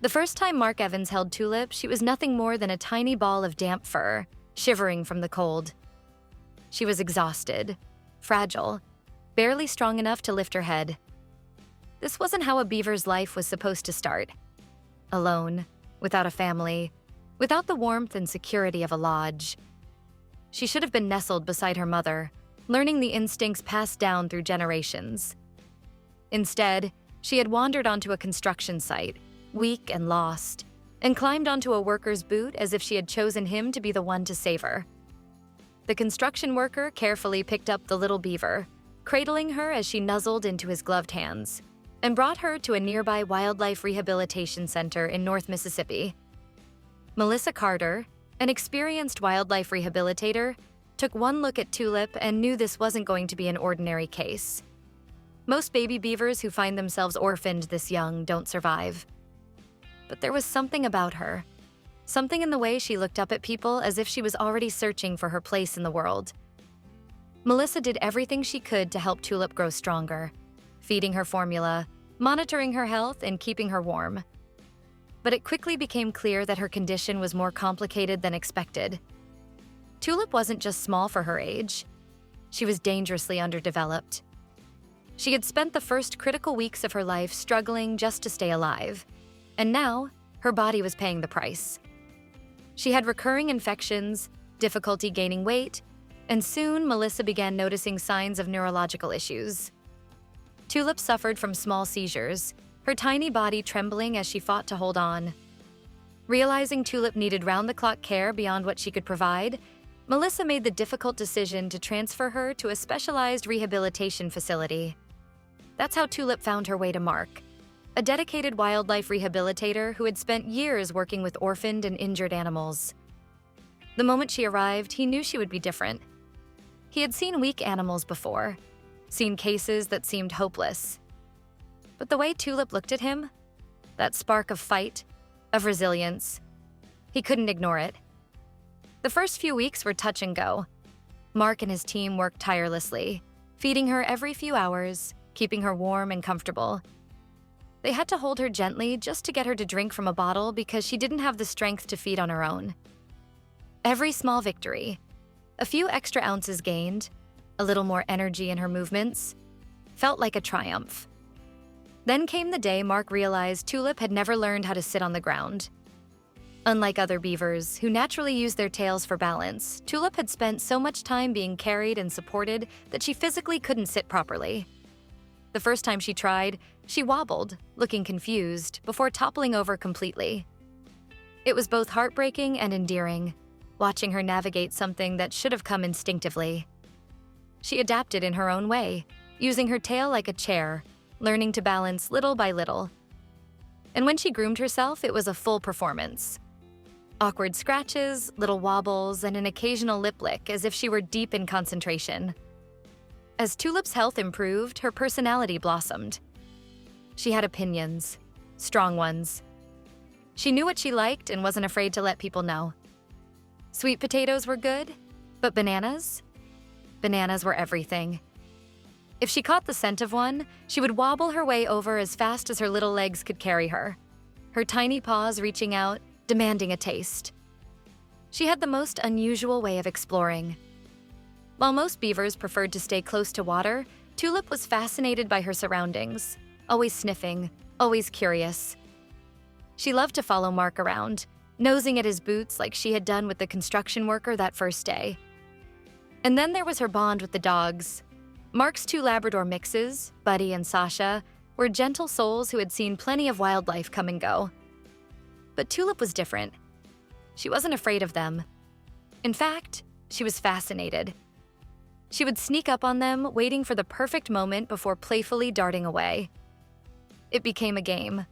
The first time Mark Evans held Tulip, she was nothing more than a tiny ball of damp fur, shivering from the cold. She was exhausted, fragile, barely strong enough to lift her head. This wasn't how a beaver's life was supposed to start. Alone, without a family, without the warmth and security of a lodge. She should have been nestled beside her mother, learning the instincts passed down through generations. Instead, she had wandered onto a construction site, weak and lost, and climbed onto a worker's boot as if she had chosen him to be the one to save her. The construction worker carefully picked up the little beaver, cradling her as she nuzzled into his gloved hands, and brought her to a nearby wildlife rehabilitation center in North Mississippi. Melissa Carter, an experienced wildlife rehabilitator, took one look at Tulip and knew this wasn't going to be an ordinary case. Most baby beavers who find themselves orphaned this young don't survive. But there was something about her, something in the way she looked up at people as if she was already searching for her place in the world. Melissa did everything she could to help Tulip grow stronger, feeding her formula, monitoring her health, and keeping her warm. But it quickly became clear that her condition was more complicated than expected. Tulip wasn't just small for her age. She was dangerously underdeveloped. She had spent the first critical weeks of her life struggling just to stay alive, and now her body was paying the price. She had recurring infections, difficulty gaining weight, and soon Melissa began noticing signs of neurological issues. Tulip suffered from small seizures, her tiny body trembling as she fought to hold on. Realizing Tulip needed round-the-clock care beyond what she could provide, Melissa made the difficult decision to transfer her to a specialized rehabilitation facility. That's how Tulip found her way to Mark, a dedicated wildlife rehabilitator who had spent years working with orphaned and injured animals. The moment she arrived, he knew she would be different. He had seen weak animals before, seen cases that seemed hopeless. But the way Tulip looked at him, that spark of fight, of resilience, he couldn't ignore it. The first few weeks were touch and go. Mark and his team worked tirelessly, feeding her every few hours, keeping her warm and comfortable. They had to hold her gently just to get her to drink from a bottle because she didn't have the strength to feed on her own. Every small victory, a few extra ounces gained, a little more energy in her movements, felt like a triumph. Then came the day Mark realized Tulip had never learned how to sit on the ground. Unlike other beavers, who naturally use their tails for balance, Tulip had spent so much time being carried and supported that she physically couldn't sit properly. The first time she tried, she wobbled, looking confused, before toppling over completely. It was both heartbreaking and endearing, watching her navigate something that should have come instinctively. She adapted in her own way, using her tail like a chair, learning to balance little by little. And when she groomed herself, it was a full performance. Awkward scratches, little wobbles, and an occasional lip lick as if she were deep in concentration. As Tulip's health improved, her personality blossomed. She had opinions, strong ones. She knew what she liked and wasn't afraid to let people know. Sweet potatoes were good, but bananas? Bananas were everything. If she caught the scent of one, she would wobble her way over as fast as her little legs could carry her, her tiny paws reaching out, demanding a taste. She had the most unusual way of exploring. While most beavers preferred to stay close to water, Tulip was fascinated by her surroundings, always sniffing, always curious. She loved to follow Mark around, nosing at his boots like she had done with the construction worker that first day. And then there was her bond with the dogs. Mark's two Labrador mixes, Buddy and Sasha, were gentle souls who had seen plenty of wildlife come and go. But Tulip was different. She wasn't afraid of them. In fact, she was fascinated. She would sneak up on them, waiting for the perfect moment before playfully darting away. It became a game.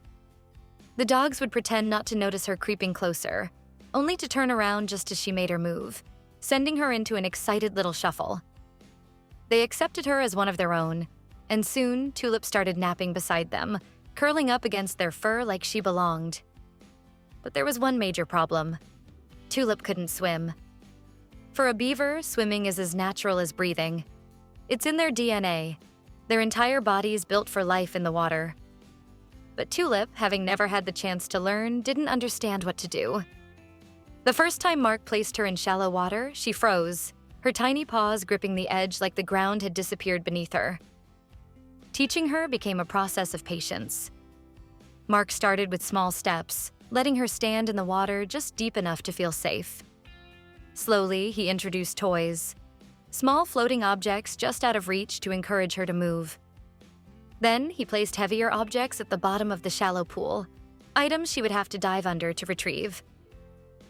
The dogs would pretend not to notice her creeping closer, only to turn around just as she made her move, sending her into an excited little shuffle. They accepted her as one of their own, and soon Tulip started napping beside them, curling up against their fur like she belonged. But there was one major problem. Tulip couldn't swim. For a beaver, swimming is as natural as breathing. It's in their DNA. Their entire body is built for life in the water. but Tulip, having never had the chance to learn, didn't understand what to do. The first time Mark placed her in shallow water, she froze, her tiny paws gripping the edge like the ground had disappeared beneath her. Teaching her became a process of patience. Mark started with small steps, letting her stand in the water just deep enough to feel safe. Slowly, he introduced toys, small floating objects just out of reach to encourage her to move. Then, he placed heavier objects at the bottom of the shallow pool, items she would have to dive under to retrieve.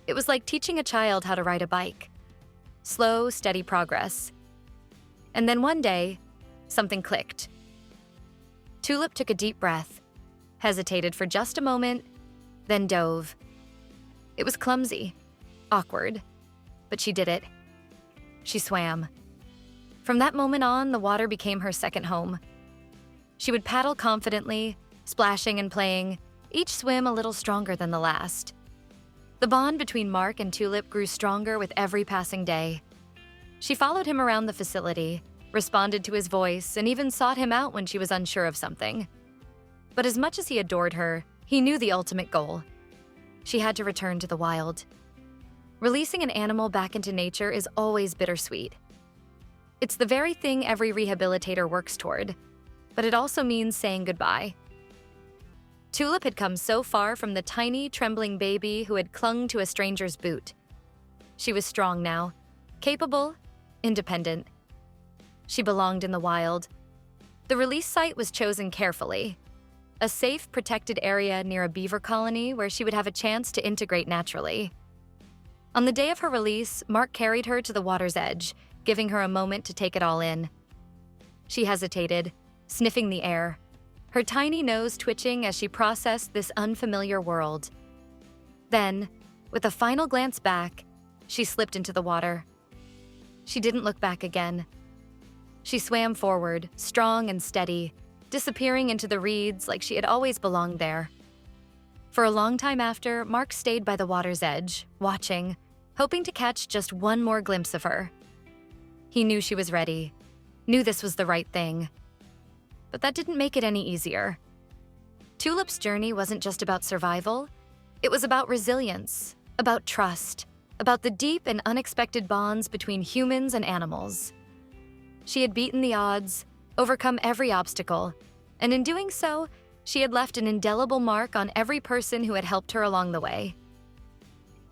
It was like teaching a child how to ride a bike. Slow, steady progress. And then one day, something clicked. Tulip took a deep breath, hesitated for just a moment, then dove. It was clumsy, awkward, but she did it. She swam. From that moment on, the water became her second home. She would paddle confidently, splashing and playing, each swim a little stronger than the last. The bond between Mark and Tulip grew stronger with every passing day. She followed him around the facility, responded to his voice, and even sought him out when she was unsure of something. But as much as he adored her, he knew the ultimate goal. She had to return to the wild. Releasing an animal back into nature is always bittersweet. It's the very thing every rehabilitator works toward, but it also means saying goodbye. Tulip had come so far from the tiny, trembling baby who had clung to a stranger's boot. She was strong now, capable, independent. She belonged in the wild. The release site was chosen carefully, a safe, protected area near a beaver colony where she would have a chance to integrate naturally. On the day of her release, Mark carried her to the water's edge, giving her a moment to take it all in. She hesitated, sniffing the air, her tiny nose twitching as she processed this unfamiliar world. Then, with a final glance back, she slipped into the water. She didn't look back again. She swam forward, strong and steady, disappearing into the reeds like she had always belonged there. For a long time after, Mark stayed by the water's edge, watching, hoping to catch just one more glimpse of her. He knew she was ready, knew this was the right thing. But that didn't make it any easier. Tulip's journey wasn't just about survival. It was about resilience, about trust, about the deep and unexpected bonds between humans and animals. She had beaten the odds, overcome every obstacle, and in doing so, she had left an indelible mark on every person who had helped her along the way.